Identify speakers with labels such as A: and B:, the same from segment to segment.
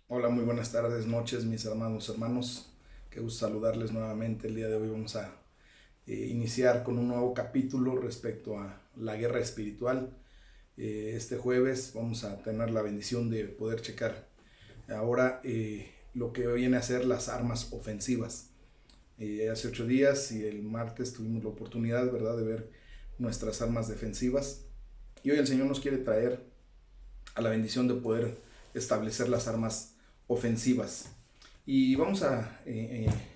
A: Hola, muy buenas tardes, noches, mis hermanos. Qué gusto saludarles nuevamente. El día de hoy vamos a iniciar con un nuevo capítulo respecto a la guerra espiritual. Este jueves vamos a tener la bendición de poder checar ahora lo que viene a ser las armas ofensivas. Hace 8 días y el martes tuvimos la oportunidad, ¿verdad?, de ver nuestras armas defensivas. Y hoy el Señor nos quiere traer a la bendición de poder establecer las armas ofensivas. Y vamos a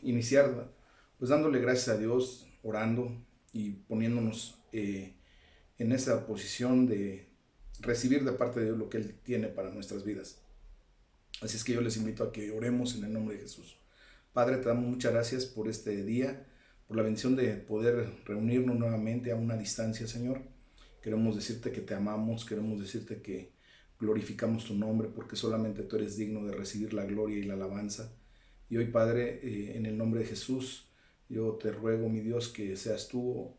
A: iniciar pues dándole gracias a Dios, orando y poniéndonos en esa posición de recibir de parte de Dios lo que Él tiene para nuestras vidas. Así es que yo les invito a que oremos en el nombre de Jesús. Padre, te damos muchas gracias por este día, por la bendición de poder reunirnos nuevamente a una distancia, Señor. Queremos decirte que te amamos, queremos decirte que glorificamos tu nombre porque solamente tú eres digno de recibir la gloria y la alabanza. Y hoy, Padre, en el nombre de Jesús, yo te ruego, mi Dios, que seas tú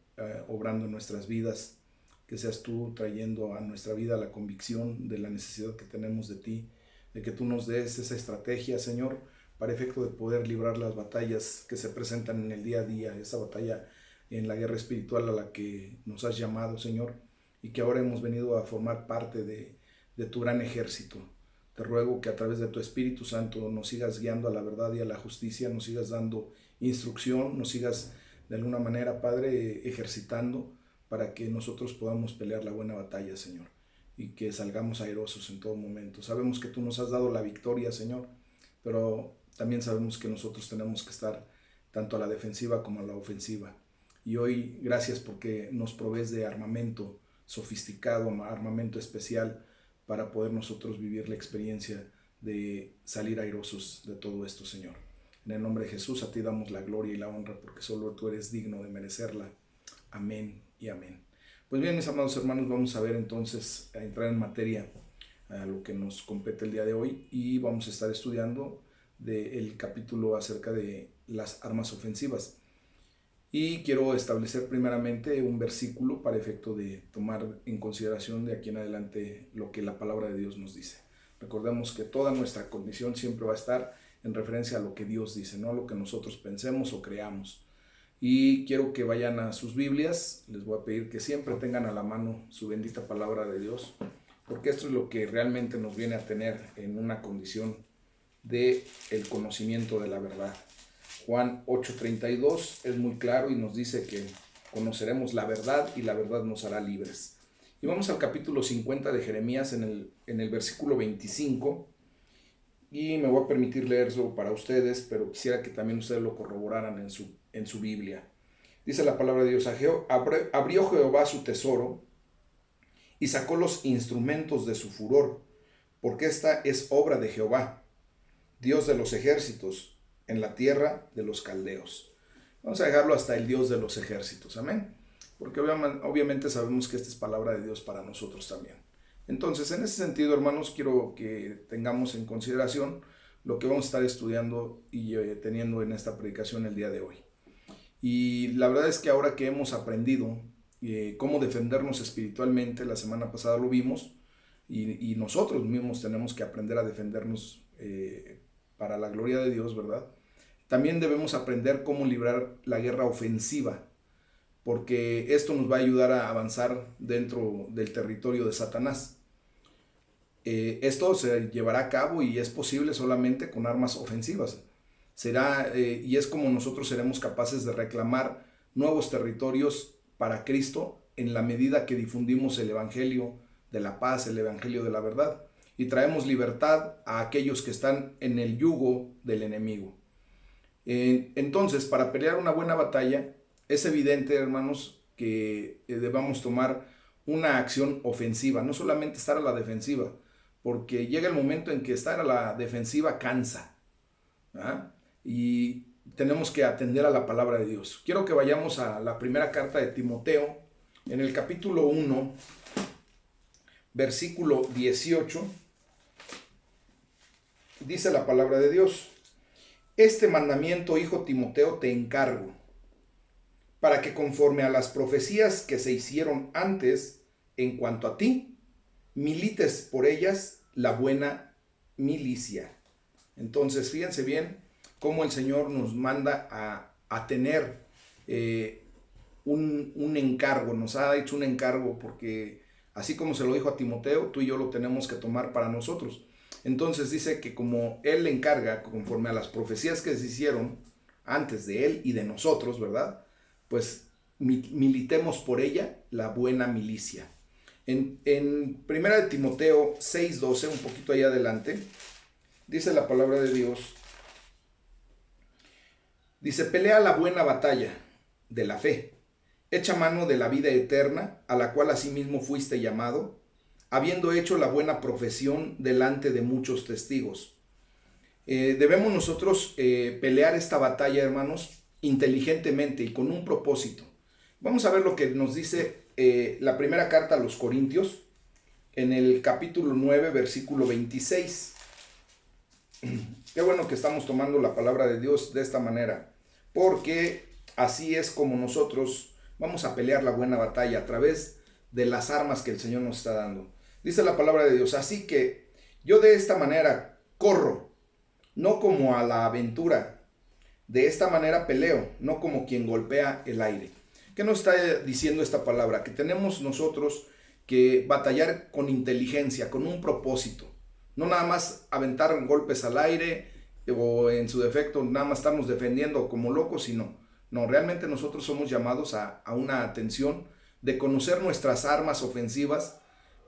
A: obrando en nuestras vidas, que seas tú trayendo a nuestra vida la convicción de la necesidad que tenemos de ti, de que tú nos des esa estrategia, Señor, para efecto de poder librar las batallas que se presentan en el día a día, esa batalla en la guerra espiritual a la que nos has llamado, Señor, y que ahora hemos venido a formar parte de tu gran ejército. Te ruego que a través de tu Espíritu Santo nos sigas guiando a la verdad y a la justicia, nos sigas dando instrucción, nos sigas de alguna manera, Padre, ejercitando para que nosotros podamos pelear la buena batalla, Señor, y que salgamos airosos en todo momento. Sabemos que tú nos has dado la victoria, Señor, pero también sabemos que nosotros tenemos que estar tanto a la defensiva como a la ofensiva. Y hoy, gracias porque nos provees de armamento sofisticado, armamento especial, para poder nosotros vivir la experiencia de salir airosos de todo esto, Señor. En el nombre de Jesús, a ti damos la gloria y la honra, porque solo tú eres digno de merecerla. Amén y amén. Pues bien, mis amados hermanos, vamos a ver entonces, a entrar en materia a lo que nos compete el día de hoy, y vamos a estar estudiando del capítulo acerca de las armas ofensivas. Y quiero establecer primeramente un versículo para efecto de tomar en consideración de aquí en adelante lo que la palabra de Dios nos dice. Recordemos que toda nuestra condición siempre va a estar en referencia a lo que Dios dice, no a lo que nosotros pensemos o creamos. Y quiero que vayan a sus Biblias, les voy a pedir que siempre tengan a la mano su bendita palabra de Dios, porque esto es lo que realmente nos viene a tener en una condición de el conocimiento de la verdad. Juan 8:32 es muy claro y nos dice que conoceremos la verdad y la verdad nos hará libres. Y vamos al capítulo 50 de Jeremías en el versículo 25, y me voy a permitir leerlo para ustedes, pero quisiera que también ustedes lo corroboraran en su Biblia. Dice la palabra de Dios: abrió Jehová su tesoro y sacó los instrumentos de su furor, porque esta es obra de Jehová, Dios de los ejércitos, en la tierra de los caldeos. Vamos a dejarlo hasta el Dios de los ejércitos, amén. Porque obviamente sabemos que esta es palabra de Dios para nosotros también. Entonces, en ese sentido, hermanos, quiero que tengamos en consideración lo que vamos a estar estudiando y teniendo en esta predicación el día de hoy. Y la verdad es que ahora que hemos aprendido cómo defendernos espiritualmente, la semana pasada lo vimos, y nosotros mismos tenemos que aprender a defendernos para la gloria de Dios, ¿verdad? También debemos aprender cómo librar la guerra ofensiva, porque esto nos va a ayudar a avanzar dentro del territorio de Satanás. Esto se llevará a cabo y es posible solamente con armas ofensivas. Y es como nosotros seremos capaces de reclamar nuevos territorios para Cristo en la medida que difundimos el Evangelio de la paz, el Evangelio de la verdad, y traemos libertad a aquellos que están en el yugo del enemigo. Entonces, para pelear una buena batalla, es evidente, hermanos, que debamos tomar una acción ofensiva, no solamente estar a la defensiva, porque llega el momento en que estar a la defensiva cansa, ¿verdad? Y tenemos que atender a la palabra de Dios. Quiero que vayamos a la primera carta de Timoteo, en el capítulo 1, versículo 18, dice la palabra de Dios: este mandamiento, hijo Timoteo, te encargo, para que conforme a las profecías que se hicieron antes en cuanto a ti, milites por ellas la buena milicia. Entonces, fíjense bien cómo el Señor nos manda a tener un encargo, nos ha hecho un encargo, porque así como se lo dijo a Timoteo, tú y yo lo tenemos que tomar para nosotros. Entonces dice que como Él le encarga, conforme a las profecías que se hicieron antes de Él y de nosotros, ¿verdad? Pues militemos por ella la buena milicia. En 1 de Timoteo 6:12, un poquito ahí adelante, dice la palabra de Dios, dice: pelea la buena batalla de la fe, echa mano de la vida eterna, a la cual asimismo fuiste llamado, habiendo hecho la buena profesión delante de muchos testigos. Debemos nosotros pelear esta batalla, hermanos, inteligentemente y con un propósito. Vamos a ver lo que nos dice la primera carta a los Corintios, en el capítulo 9, versículo 26. Qué bueno que estamos tomando la palabra de Dios de esta manera, porque así es como nosotros vamos a pelear la buena batalla a través de las armas que el Señor nos está dando. Dice la palabra de Dios: así que yo de esta manera corro, no como a la aventura, de esta manera peleo, no como quien golpea el aire. ¿Qué nos está diciendo esta palabra? Que tenemos nosotros que batallar con inteligencia, con un propósito. No nada más aventar golpes al aire o en su defecto nada más estamos defendiendo como locos, sino realmente nosotros somos llamados a una atención de conocer nuestras armas ofensivas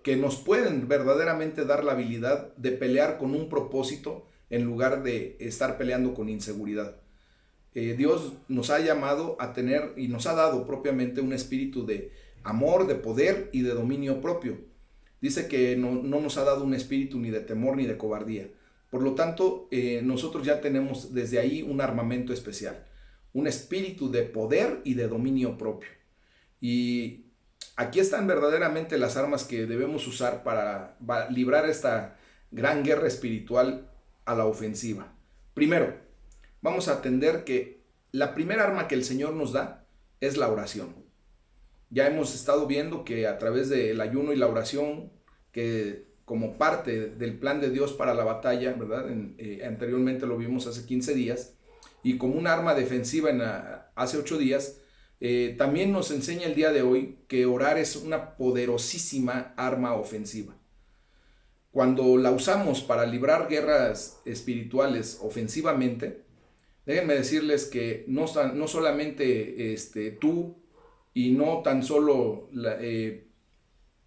A: que nos pueden verdaderamente dar la habilidad de pelear con un propósito en lugar de estar peleando con inseguridad. Dios nos ha llamado a tener y nos ha dado propiamente un espíritu de amor, de poder y de dominio propio. Dice que no nos ha dado un espíritu ni de temor ni de cobardía. Por lo tanto, nosotros ya tenemos desde ahí un armamento especial, un espíritu de poder y de dominio propio. Y aquí están verdaderamente las armas que debemos usar para librar esta gran guerra espiritual a la ofensiva. Primero, vamos a atender que la primera arma que el Señor nos da es la oración. Ya hemos estado viendo que a través del ayuno y la oración, que como parte del plan de Dios para la batalla, ¿verdad? Anteriormente lo vimos hace 15 días, y como un arma defensiva hace 8 días, también nos enseña el día de hoy que orar es una poderosísima arma ofensiva. Cuando la usamos para librar guerras espirituales ofensivamente, déjenme decirles que no solamente tú y no tan solo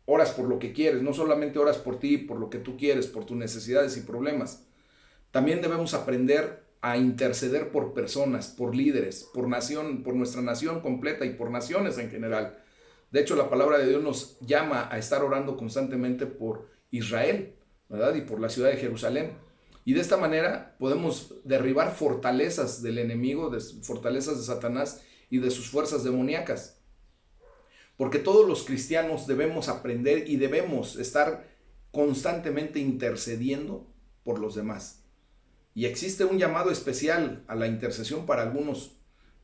A: oras por lo que quieres, no solamente oras por ti, por lo que tú quieres, por tus necesidades y problemas. También debemos aprender a interceder por personas, por líderes, por nación, por nuestra nación completa y por naciones en general. De hecho, la palabra de Dios nos llama a estar orando constantemente por Israel, ¿verdad? Y por la ciudad de Jerusalén. Y de esta manera podemos derribar fortalezas del enemigo, fortalezas de Satanás y de sus fuerzas demoníacas. Porque todos los cristianos debemos aprender y debemos estar constantemente intercediendo por los demás. Y existe un llamado especial a la intercesión para algunos.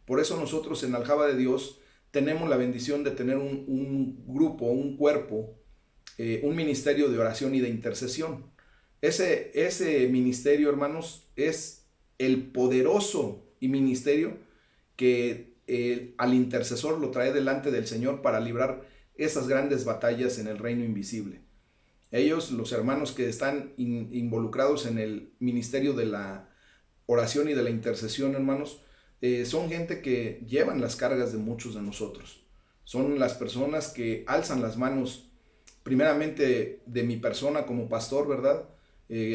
A: Por eso nosotros en Aljaba de Dios tenemos la bendición de tener un grupo, un cuerpo, un ministerio de oración y de intercesión. Ese ministerio, hermanos, es el poderoso ministerio que al intercesor lo trae delante del Señor para librar esas grandes batallas en el reino invisible. Ellos, los hermanos que están involucrados en el ministerio de la oración y de la intercesión, hermanos, son gente que llevan las cargas de muchos de nosotros. Son las personas que alzan las manos, primeramente de mi persona como pastor, ¿verdad?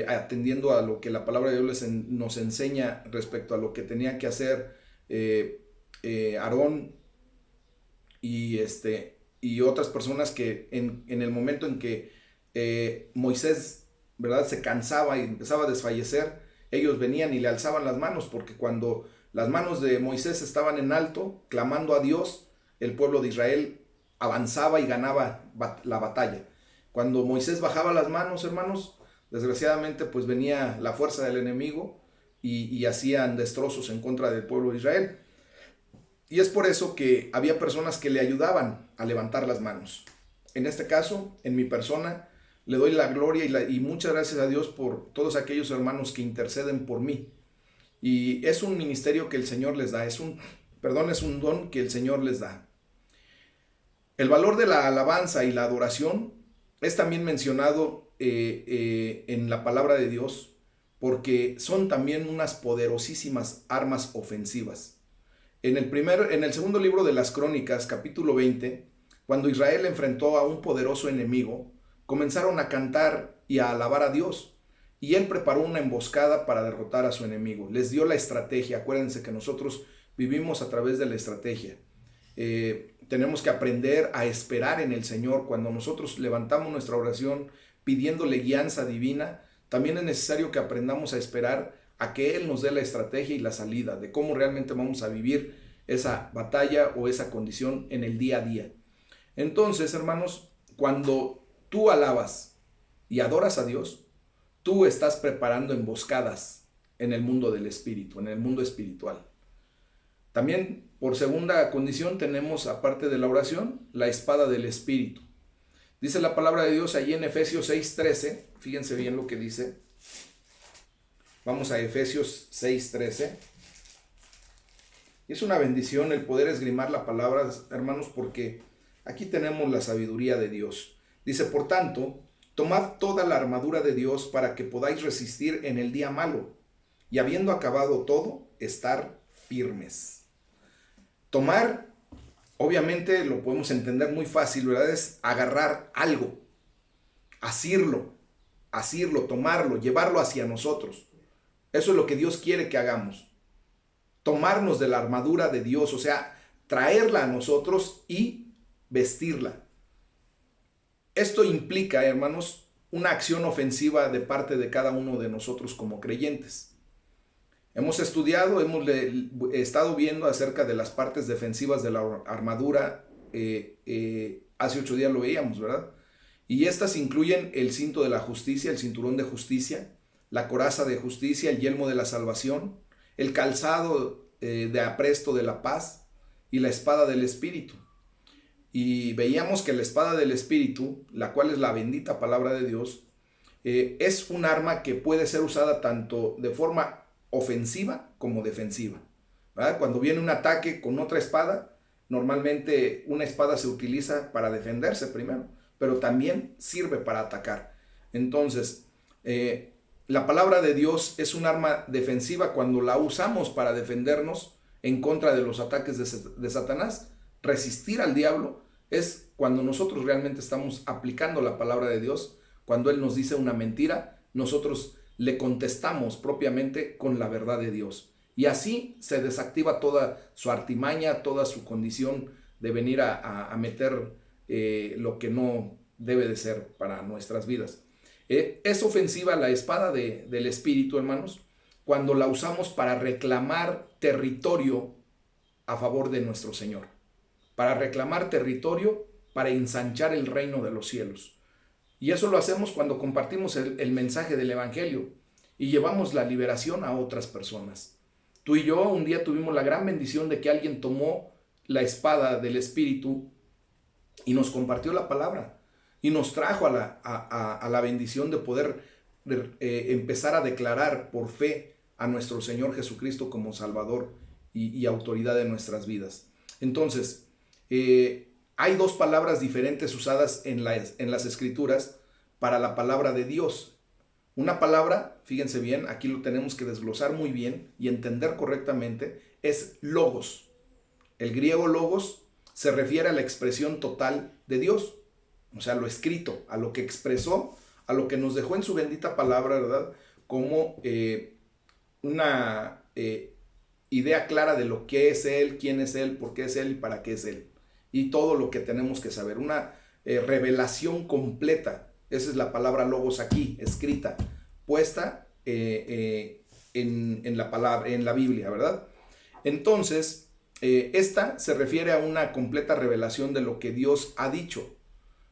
A: Atendiendo a lo que la palabra de Dios nos enseña respecto a lo que tenía que hacer Aarón y otras personas que en el momento en que Moisés, ¿verdad?, se cansaba y empezaba a desfallecer, ellos venían y le alzaban las manos, porque cuando las manos de Moisés estaban en alto, clamando a Dios, el pueblo de Israel avanzaba y ganaba la batalla. Cuando Moisés bajaba las manos, hermanos, desgraciadamente pues venía la fuerza del enemigo y hacían destrozos en contra del pueblo de Israel. Y es por eso que había personas que le ayudaban a levantar las manos. En este caso, en mi persona, Le doy la gloria y muchas gracias a Dios por todos aquellos hermanos que interceden por mí. Y es un ministerio que el Señor les da, es un don que el Señor les da. El valor de la alabanza y la adoración es también mencionado en la palabra de Dios, porque son también unas poderosísimas armas ofensivas. En el segundo libro de las Crónicas, capítulo 20, cuando Israel enfrentó a un poderoso enemigo, comenzaron a cantar y a alabar a Dios. Y él preparó una emboscada para derrotar a su enemigo. Les dio la estrategia. Acuérdense que nosotros vivimos a través de la estrategia. Tenemos que aprender a esperar en el Señor. Cuando nosotros levantamos nuestra oración pidiéndole guianza divina, también es necesario que aprendamos a esperar a que Él nos dé la estrategia y la salida de cómo realmente vamos a vivir esa batalla o esa condición en el día a día. Entonces, hermanos, cuando tú alabas y adoras a Dios, tú estás preparando emboscadas en el mundo del espíritu, en el mundo espiritual. También, por segunda condición, tenemos, aparte de la oración, la espada del espíritu. Dice la palabra de Dios allí en Efesios 6:13, fíjense bien lo que dice. Vamos a Efesios 6:13. Y es una bendición el poder esgrimar la palabra, hermanos, porque aquí tenemos la sabiduría de Dios. Dice, por tanto, tomad toda la armadura de Dios para que podáis resistir en el día malo, y habiendo acabado todo, estar firmes. Tomar, obviamente lo podemos entender muy fácil, ¿verdad? Es agarrar algo, asirlo, tomarlo, llevarlo hacia nosotros. Eso es lo que Dios quiere que hagamos. Tomarnos de la armadura de Dios, o sea, traerla a nosotros y vestirla. Esto implica, hermanos, una acción ofensiva de parte de cada uno de nosotros como creyentes. Hemos estudiado, hemos estado viendo acerca de las partes defensivas de la armadura. Hace 8 días lo veíamos, ¿verdad? Y estas incluyen el cinto de la justicia, el cinturón de justicia, la coraza de justicia, el yelmo de la salvación, el calzado de apresto de la paz y la espada del Espíritu. Y veíamos que la espada del Espíritu, la cual es la bendita palabra de Dios, es un arma que puede ser usada tanto de forma ofensiva como defensiva, ¿verdad? Cuando viene un ataque con otra espada, normalmente una espada se utiliza para defenderse primero, pero también sirve para atacar. Entonces, la palabra de Dios es un arma defensiva cuando la usamos para defendernos en contra de los ataques de Satanás. Resistir al diablo es cuando nosotros realmente estamos aplicando la palabra de Dios. Cuando Él nos dice una mentira, nosotros le contestamos propiamente con la verdad de Dios. Y así se desactiva toda su artimaña, toda su condición de venir a meter lo que no debe de ser para nuestras vidas. Es ofensiva la espada del Espíritu, hermanos, cuando la usamos para reclamar territorio a favor de nuestro Señor. Para reclamar territorio, para ensanchar el reino de los cielos. Y eso lo hacemos cuando compartimos el mensaje del Evangelio y llevamos la liberación a otras personas. Tú y yo un día tuvimos la gran bendición de que alguien tomó la espada del Espíritu y nos compartió la palabra y nos trajo a la bendición de poder empezar a declarar por fe a nuestro Señor Jesucristo como Salvador y autoridad de nuestras vidas. Entonces, hay dos palabras diferentes usadas en las Escrituras para la palabra de Dios. Una palabra, fíjense bien, aquí lo tenemos que desglosar muy bien y entender correctamente, es logos. El griego logos se refiere a la expresión total de Dios, o sea, lo escrito, a lo que expresó, a lo que nos dejó en su bendita palabra, ¿verdad? Como una idea clara de lo que es Él, quién es Él, por qué es Él y para qué es Él. Y todo lo que tenemos que saber, una revelación completa. Esa es la palabra logos aquí, escrita, puesta en la Biblia, ¿verdad? Entonces, esta se refiere a una completa revelación de lo que Dios ha dicho.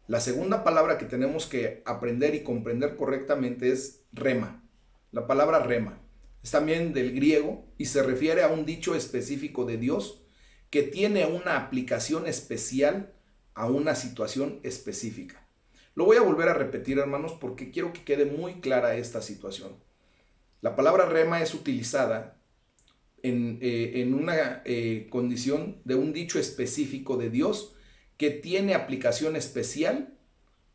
A: La segunda palabra que tenemos que aprender y comprender correctamente es rema. La palabra rema es también del griego y se refiere a un dicho específico de Dios que tiene una aplicación especial a una situación específica. Lo voy a volver a repetir, hermanos, porque quiero que quede muy clara esta situación. La palabra rema es utilizada en una condición de un dicho específico de Dios que tiene aplicación especial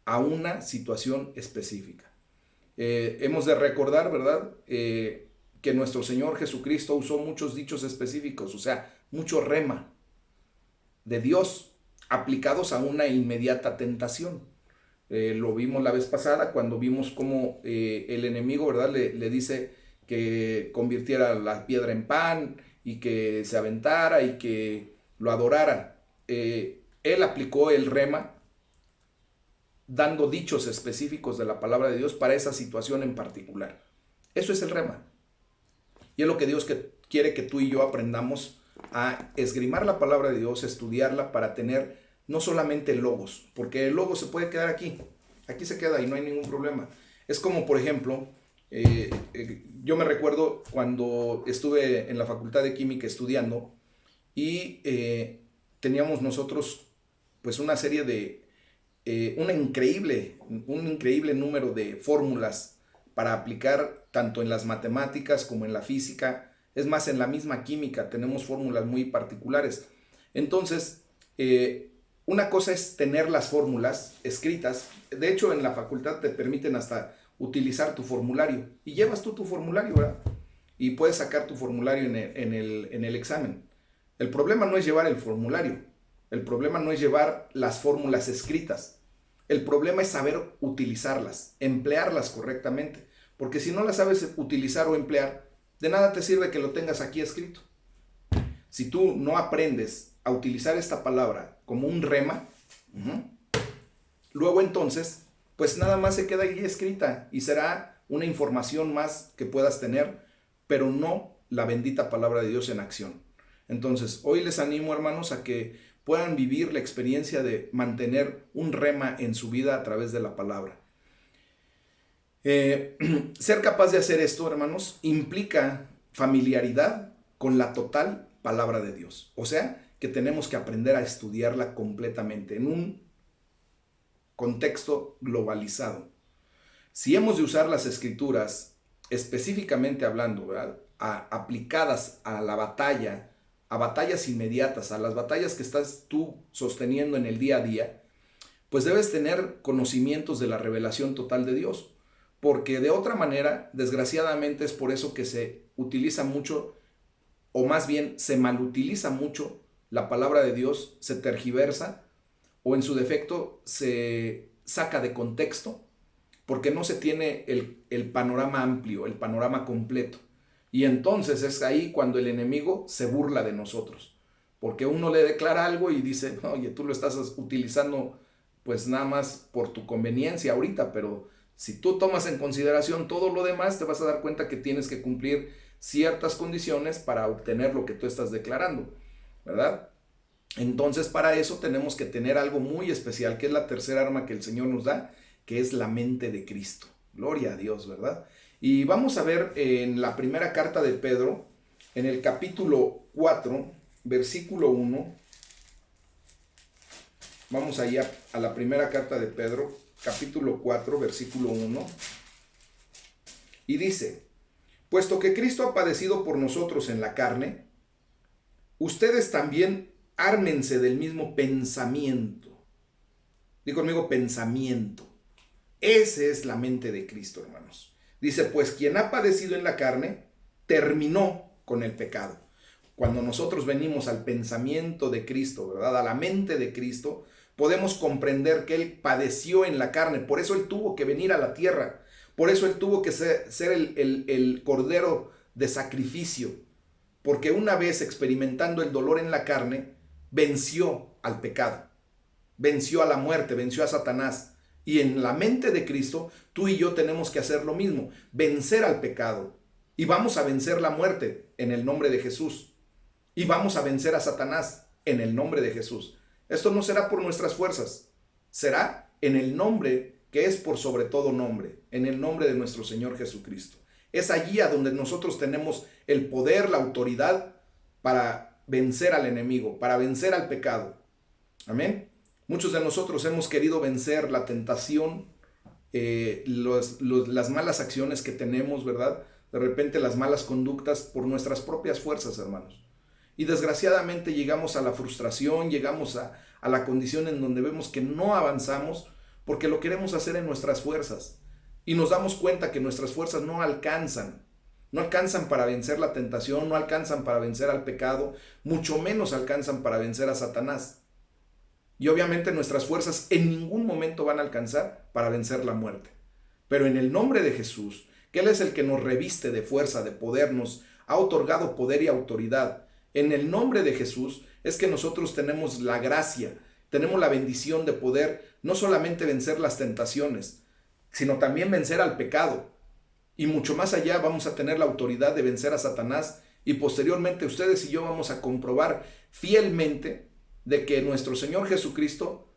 A: a una situación específica. Hemos de recordar, ¿verdad?, que nuestro Señor Jesucristo usó muchos dichos específicos, o sea, mucho rema de Dios aplicados a una inmediata tentación. Lo vimos la vez pasada cuando vimos cómo el enemigo, ¿verdad?, le dice que convirtiera la piedra en pan y que se aventara y que lo adorara. Él aplicó el rema dando dichos específicos de la palabra de Dios para esa situación en particular. Eso es el rema. Y es lo que Dios quiere que tú y yo aprendamos a esgrimar la palabra de Dios, estudiarla para tener no solamente el logos, porque el logos se puede quedar aquí se queda y no hay ningún problema. Es como, por ejemplo, yo me recuerdo cuando estuve en la Facultad de Química estudiando y teníamos nosotros pues una serie de, un increíble número de fórmulas para aplicar tanto en las matemáticas como en la física. Es más, en la misma química tenemos fórmulas muy particulares. Entonces, una cosa es tener las fórmulas escritas. De hecho, en la facultad te permiten hasta utilizar tu formulario. Y llevas tú tu formulario, ¿verdad? Y puedes sacar tu formulario en el examen. El problema no es llevar el formulario. El problema no es llevar las fórmulas escritas. El problema es saber utilizarlas, emplearlas correctamente. Porque si no las sabes utilizar o emplear, de nada te sirve que lo tengas aquí escrito. Si tú no aprendes a utilizar esta palabra como un rema, luego entonces, pues nada más se queda ahí escrita y será una información más que puedas tener, pero no la bendita palabra de Dios en acción. Entonces, hoy les animo, hermanos, a que puedan vivir la experiencia de mantener un rema en su vida a través de la palabra. Ser capaz de hacer esto, hermanos, implica familiaridad con la total palabra de Dios. O sea, que tenemos que aprender a estudiarla completamente en un contexto globalizado. Si hemos de usar las escrituras, específicamente hablando, ¿verdad?, aplicadas a la batalla, a batallas inmediatas, a las batallas que estás tú sosteniendo en el día a día, pues debes tener conocimientos de la revelación total de Dios. Porque de otra manera, desgraciadamente, es por eso que se utiliza mucho, o más bien se malutiliza mucho la palabra de Dios, se tergiversa o en su defecto se saca de contexto porque no se tiene el panorama amplio, el panorama completo. Y entonces es ahí cuando el enemigo se burla de nosotros, porque uno le declara algo y dice, oye, tú lo estás utilizando pues nada más por tu conveniencia ahorita, pero si tú tomas en consideración todo lo demás, te vas a dar cuenta que tienes que cumplir ciertas condiciones para obtener lo que tú estás declarando, ¿verdad? Entonces, para eso tenemos que tener algo muy especial, que es la tercera arma que el Señor nos da, que es la mente de Cristo. Gloria a Dios, ¿verdad? Y vamos a ver en la primera carta de Pedro, en el capítulo 4, versículo 1. Vamos allá a la primera carta de Pedro, capítulo 4, versículo 1. Y dice, puesto que Cristo ha padecido por nosotros en la carne, ustedes también ármense del mismo pensamiento. Digo conmigo, pensamiento. Esa es la mente de Cristo, hermanos. Dice, pues quien ha padecido en la carne, terminó con el pecado. Cuando nosotros venimos al pensamiento de Cristo, ¿verdad?, a la mente de Cristo, podemos comprender que Él padeció en la carne. Por eso Él tuvo que venir a la tierra. Por eso Él tuvo que ser el cordero de sacrificio. Porque una vez experimentando el dolor en la carne, venció al pecado, venció a la muerte, venció a Satanás. Y en la mente de Cristo, tú y yo tenemos que hacer lo mismo, vencer al pecado. Y vamos a vencer la muerte en el nombre de Jesús. Y vamos a vencer a Satanás en el nombre de Jesús. Esto no será por nuestras fuerzas, será en el nombre que es por sobre todo nombre, en el nombre de nuestro Señor Jesucristo. Es allí a donde nosotros tenemos el poder, la autoridad para vencer al enemigo, para vencer al pecado. Amén. Muchos de nosotros hemos querido vencer la tentación, las malas acciones que tenemos, ¿verdad? De repente las malas conductas por nuestras propias fuerzas, hermanos. Y desgraciadamente llegamos a la frustración, llegamos a la condición en donde vemos que no avanzamos porque lo queremos hacer en nuestras fuerzas. Y nos damos cuenta que nuestras fuerzas no alcanzan para vencer la tentación, no alcanzan para vencer al pecado, mucho menos alcanzan para vencer a Satanás. Y obviamente nuestras fuerzas en ningún momento van a alcanzar para vencer la muerte. Pero en el nombre de Jesús, que Él es el que nos reviste de fuerza, de poder, nos ha otorgado poder y autoridad. En el nombre de Jesús es que nosotros tenemos la gracia, tenemos la bendición de poder no solamente vencer las tentaciones, sino también vencer al pecado. Y mucho más allá vamos a tener la autoridad de vencer a Satanás, y posteriormente ustedes y yo vamos a comprobar fielmente de que nuestro Señor Jesucristo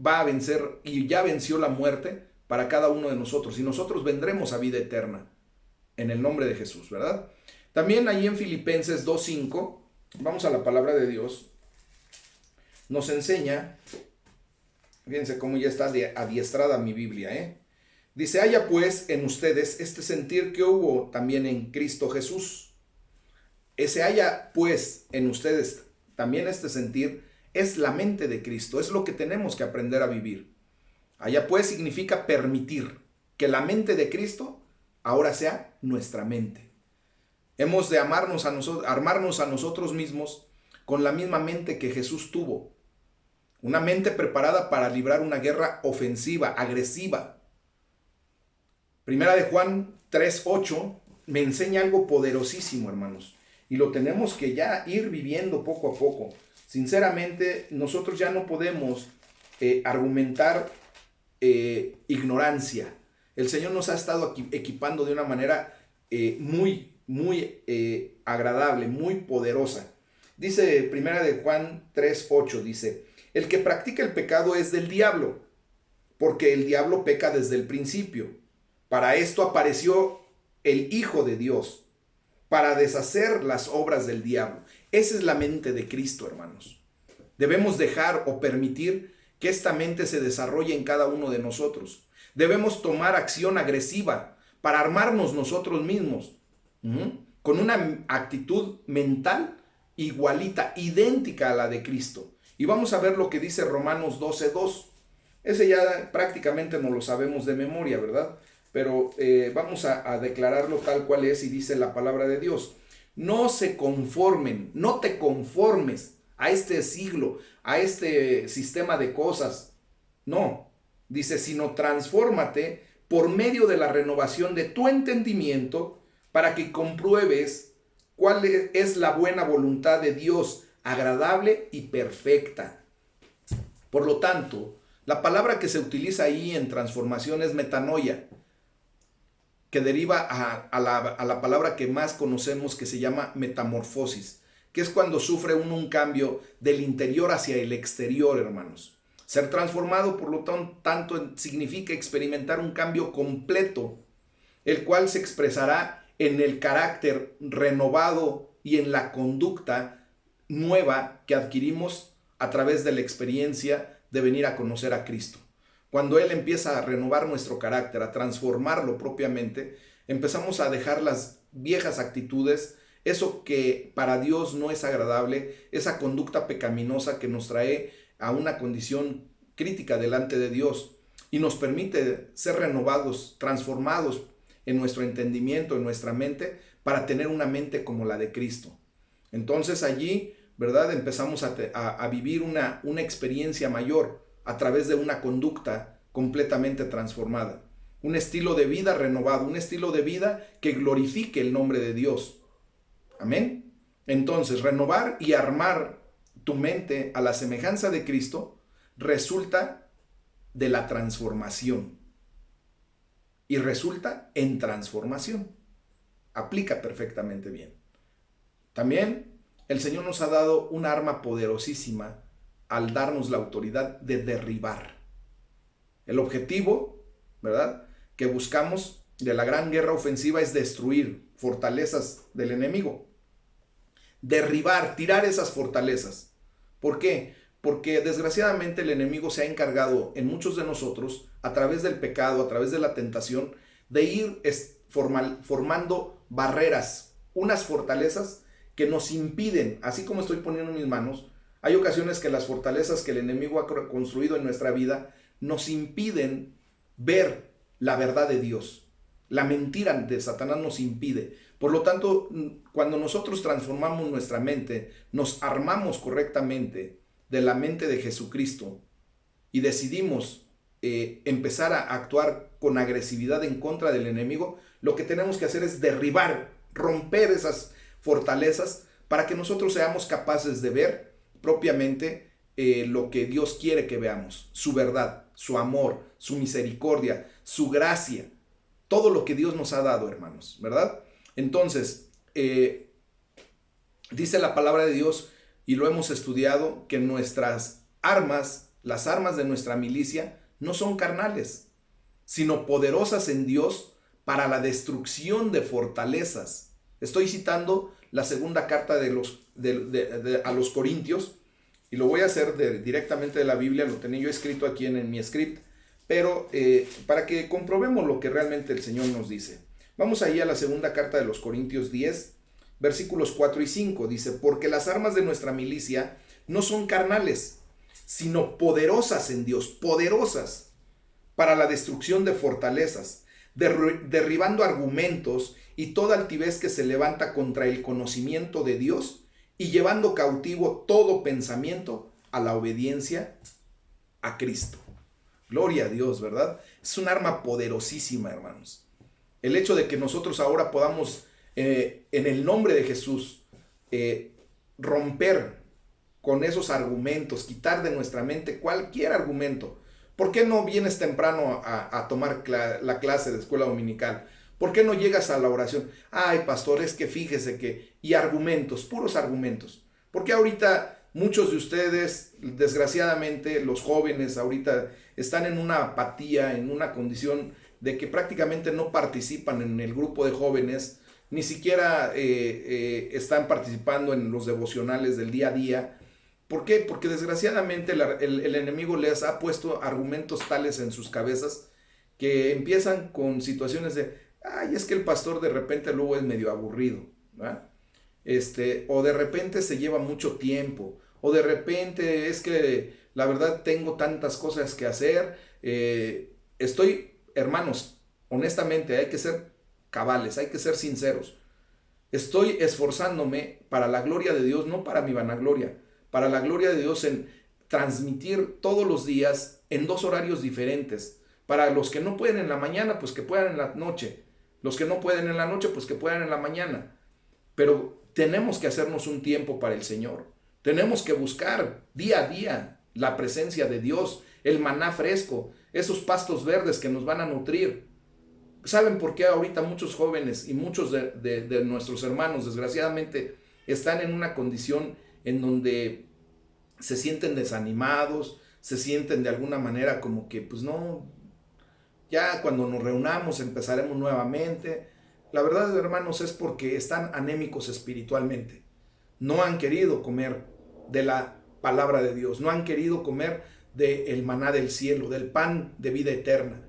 A: va a vencer y ya venció la muerte para cada uno de nosotros, y nosotros vendremos a vida eterna en el nombre de Jesús, ¿verdad? También ahí en Filipenses 2:5, vamos a la palabra de Dios, nos enseña, fíjense cómo ya está adiestrada mi Biblia, Dice, haya pues en ustedes este sentir que hubo también en Cristo Jesús. Ese haya pues en ustedes también este sentir es la mente de Cristo, es lo que tenemos que aprender a vivir. Haya pues significa permitir que la mente de Cristo ahora sea nuestra mente. Hemos de armarnos a nosotros mismos con la misma mente que Jesús tuvo. Una mente preparada para librar una guerra ofensiva, agresiva. Primera de Juan 3:8 me enseña algo poderosísimo, hermanos. Y lo tenemos que ya ir viviendo poco a poco. Sinceramente, nosotros ya no podemos argumentar ignorancia. El Señor nos ha estado equipando de una manera muy agradable, muy poderosa. Dice Primera de Juan 3:8, dice, el que practica el pecado es del diablo, porque el diablo peca desde el principio. Para esto apareció el Hijo de Dios, para deshacer las obras del diablo. Esa es la mente de Cristo, hermanos. Debemos dejar o permitir que esta mente se desarrolle en cada uno de nosotros. Debemos tomar acción agresiva para armarnos nosotros mismos, con una actitud mental igualita, idéntica a la de Cristo. Y vamos a ver lo que dice Romanos 12:2. Ese ya prácticamente no lo sabemos de memoria, ¿verdad? Pero vamos a declararlo tal cual es, y dice la palabra de Dios. No se conformen, no te conformes a este siglo, a este sistema de cosas. No, dice, sino transfórmate por medio de la renovación de tu entendimiento para que compruebes cuál es la buena voluntad de Dios, agradable y perfecta. Por lo tanto, la palabra que se utiliza ahí en transformación es metanoia, que deriva a la palabra que más conocemos, que se llama metamorfosis, que es cuando sufre uno un cambio del interior hacia el exterior, hermanos. Ser transformado, por lo tanto, significa experimentar un cambio completo, el cual se expresará en el carácter renovado y en la conducta nueva que adquirimos a través de la experiencia de venir a conocer a Cristo. Cuando Él empieza a renovar nuestro carácter, a transformarlo propiamente, empezamos a dejar las viejas actitudes, eso que para Dios no es agradable, esa conducta pecaminosa que nos trae a una condición crítica delante de Dios y nos permite ser renovados, transformados en nuestro entendimiento, en nuestra mente, para tener una mente como la de Cristo. Entonces allí, ¿verdad?, empezamos a vivir una experiencia mayor a través de una conducta completamente transformada, un estilo de vida renovado, un estilo de vida que glorifique el nombre de Dios. Amén. Entonces, renovar y armar tu mente a la semejanza de Cristo resulta de la transformación y resulta en transformación. Aplica perfectamente bien. También el Señor nos ha dado un arma poderosísima al darnos la autoridad de derribar. El objetivo, ¿verdad?, que buscamos de la gran guerra ofensiva es destruir fortalezas del enemigo. Derribar, tirar esas fortalezas. ¿Por qué? porque desgraciadamente el enemigo se ha encargado en muchos de nosotros, a través del pecado, a través de la tentación, de ir formando barreras, unas fortalezas que nos impiden, así como estoy poniendo mis manos, hay ocasiones que las fortalezas que el enemigo ha construido en nuestra vida nos impiden ver la verdad de Dios. La mentira de Satanás nos impide. Por lo tanto, cuando nosotros transformamos nuestra mente, nos armamos correctamente de la mente de Jesucristo y decidimos empezar a actuar con agresividad en contra del enemigo, lo que tenemos que hacer es derribar, romper esas fortalezas para que nosotros seamos capaces de ver propiamente lo que Dios quiere que veamos, su verdad, su amor, su misericordia, su gracia, todo lo que Dios nos ha dado, hermanos, ¿verdad? Entonces, dice la palabra de Dios, y lo hemos estudiado, que nuestras armas, las armas de nuestra milicia, no son carnales, sino poderosas en Dios para la destrucción de fortalezas. Estoy citando la segunda carta a los Corintios, y lo voy a hacer directamente de la Biblia, lo tenía yo escrito aquí en mi script, pero para que comprobemos lo que realmente el Señor nos dice. Vamos ahí a la segunda carta de los Corintios 10, versículos 4 y 5. Dice, porque las armas de nuestra milicia no son carnales, sino poderosas en Dios, poderosas para la destrucción de fortalezas, derribando argumentos y toda altivez que se levanta contra el conocimiento de Dios y llevando cautivo todo pensamiento a la obediencia a Cristo. Gloria a Dios, ¿verdad? Es un arma poderosísima, hermanos. El hecho de que nosotros ahora podamos, en el nombre de Jesús, romper con esos argumentos, quitar de nuestra mente cualquier argumento. ¿Por qué no vienes temprano a tomar la clase de escuela dominical? ¿Por qué no llegas a la oración? Ay, pastor, es que fíjese que... Y argumentos, puros argumentos. Porque ahorita muchos de ustedes, desgraciadamente, los jóvenes ahorita están en una apatía, en una condición de que prácticamente no participan en el grupo de jóvenes, ni siquiera están participando en los devocionales del día a día. ¿Por qué? Porque desgraciadamente el enemigo les ha puesto argumentos tales en sus cabezas que empiezan con situaciones de, ay, es que el pastor de repente luego es medio aburrido, ¿verdad? O de repente se lleva mucho tiempo, o de repente es que la verdad tengo tantas cosas que hacer. Hermanos, honestamente hay que ser cabales, hay que ser sinceros. Estoy esforzándome para la gloria de Dios, no para mi vanagloria, para la gloria de Dios en transmitir todos los días en 2 horarios diferentes. Para los que no pueden en la mañana, pues que puedan en la noche. Los que no pueden en la noche, pues que puedan en la mañana. Pero tenemos que hacernos un tiempo para el Señor. Tenemos que buscar día a día la presencia de Dios, el maná fresco, esos pastos verdes que nos van a nutrir. ¿Saben por qué ahorita muchos jóvenes y muchos de nuestros hermanos, desgraciadamente, están en una condición en donde se sienten desanimados, se sienten de alguna manera como que, pues no, ya cuando nos reunamos empezaremos nuevamente? La verdad, hermanos, es porque están anémicos espiritualmente. No han querido comer de la palabra de Dios, no han querido comer del maná del cielo, del pan de vida eterna.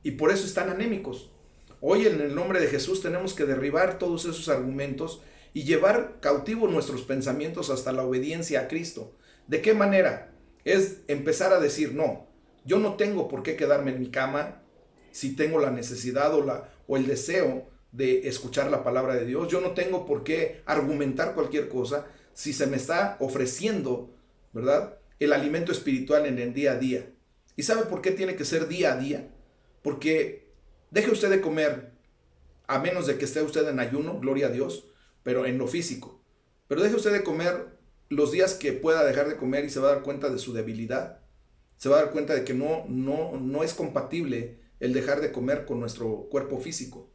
A: Y por eso están anémicos. Hoy en el nombre de Jesús tenemos que derribar todos esos argumentos y llevar cautivo nuestros pensamientos hasta la obediencia a Cristo. ¿De qué manera? Es empezar a decir, no, yo no tengo por qué quedarme en mi cama si tengo la necesidad o el deseo de escuchar la palabra de Dios. Yo no tengo por qué argumentar cualquier cosa si se me está ofreciendo, ¿verdad?, el alimento espiritual en el día a día. ¿Y sabe por qué tiene que ser día a día? Porque deje usted de comer, a menos de que esté usted en ayuno, gloria a Dios, pero en lo físico. Pero deje usted de comer los días que pueda dejar de comer y se va a dar cuenta de su debilidad. Se va a dar cuenta de que no es compatible el dejar de comer con nuestro cuerpo físico.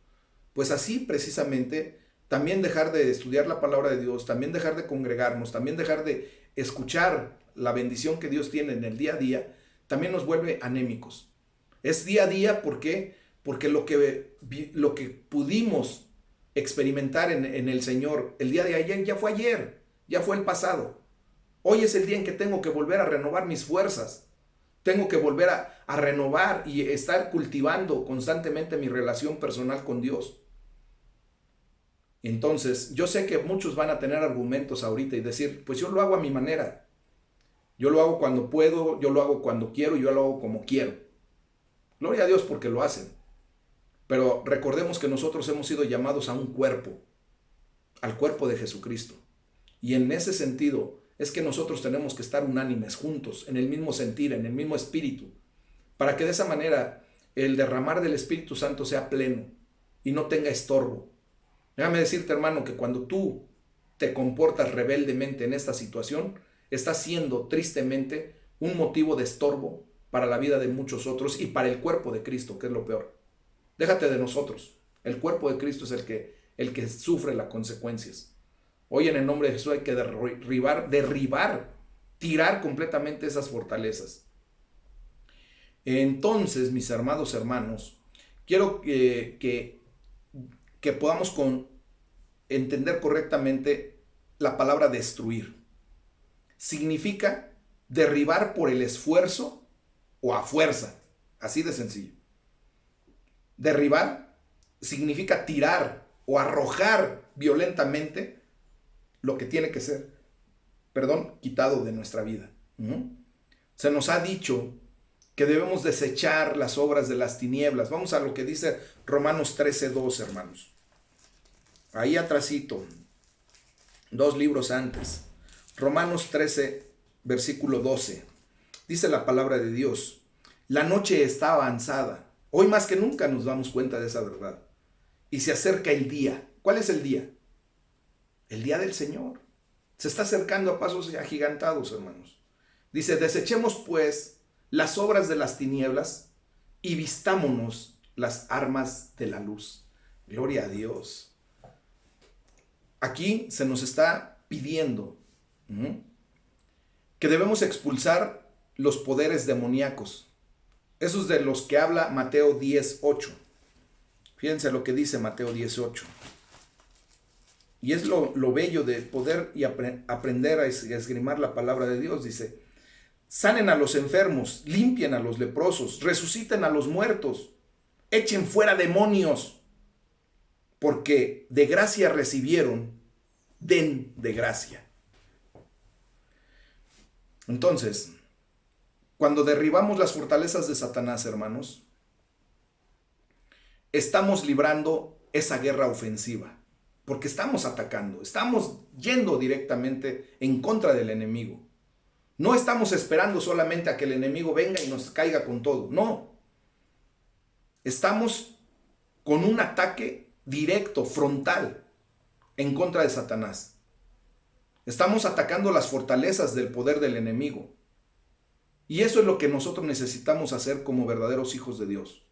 A: Pues así precisamente, también dejar de estudiar la palabra de Dios, también dejar de congregarnos, también dejar de escuchar la bendición que Dios tiene en el día a día, también nos vuelve anémicos. Es día a día, ¿por qué? Porque lo que pudimos experimentar en el Señor el día de ayer ya fue el pasado. Hoy es el día en que tengo que volver a renovar mis fuerzas. Tengo que volver a renovar y estar cultivando constantemente mi relación personal con Dios. Entonces, yo sé que muchos van a tener argumentos ahorita y decir, pues yo lo hago a mi manera. Yo lo hago cuando puedo, yo lo hago cuando quiero, yo lo hago como quiero. Gloria a Dios porque lo hacen. Pero recordemos que nosotros hemos sido llamados a un cuerpo, al cuerpo de Jesucristo. Y en ese sentido es que nosotros tenemos que estar unánimes, juntos, en el mismo sentir, en el mismo espíritu, para que de esa manera el derramar del Espíritu Santo sea pleno y no tenga estorbo. Déjame decirte, hermano, que cuando tú te comportas rebeldemente en esta situación, estás siendo tristemente un motivo de estorbo para la vida de muchos otros y para el cuerpo de Cristo, que es lo peor. Déjate de nosotros. El cuerpo de Cristo es el que sufre las consecuencias. Hoy en el nombre de Jesús hay que derribar, tirar completamente esas fortalezas. Entonces, mis amados hermanos, quiero que podamos entender correctamente la palabra destruir. Significa derribar por el esfuerzo o a fuerza. Así de sencillo. Derribar significa tirar o arrojar violentamente lo que tiene que ser, quitado de nuestra vida. Se nos ha dicho que debemos desechar las obras de las tinieblas. Vamos a lo que dice Romanos 13:2, hermanos. Ahí atrásito, 2 libros antes. Romanos 13, versículo 12. Dice la palabra de Dios: la noche está avanzada. Hoy más que nunca nos damos cuenta de esa verdad. Y se acerca el día. ¿Cuál es el día? El día del Señor. Se está acercando a pasos agigantados, hermanos. Dice: desechemos pues las obras de las tinieblas y vistámonos las armas de la luz. Gloria a Dios. Aquí se nos está pidiendo que debemos expulsar los poderes demoníacos. Esos de los que habla Mateo 10:8. Fíjense lo que dice Mateo 10:8. Y es lo bello de poder y aprender a esgrimar la palabra de Dios. Dice: sanen a los enfermos, limpien a los leprosos, resuciten a los muertos, echen fuera demonios, porque de gracia recibieron, den de gracia. Entonces, cuando derribamos las fortalezas de Satanás, hermanos, estamos librando esa guerra ofensiva, porque estamos atacando, estamos yendo directamente en contra del enemigo. No estamos esperando solamente a que el enemigo venga y nos caiga con todo, no. Estamos con un ataque directo, frontal, en contra de Satanás. Estamos atacando las fortalezas del poder del enemigo. Y eso es lo que nosotros necesitamos hacer como verdaderos hijos de Dios.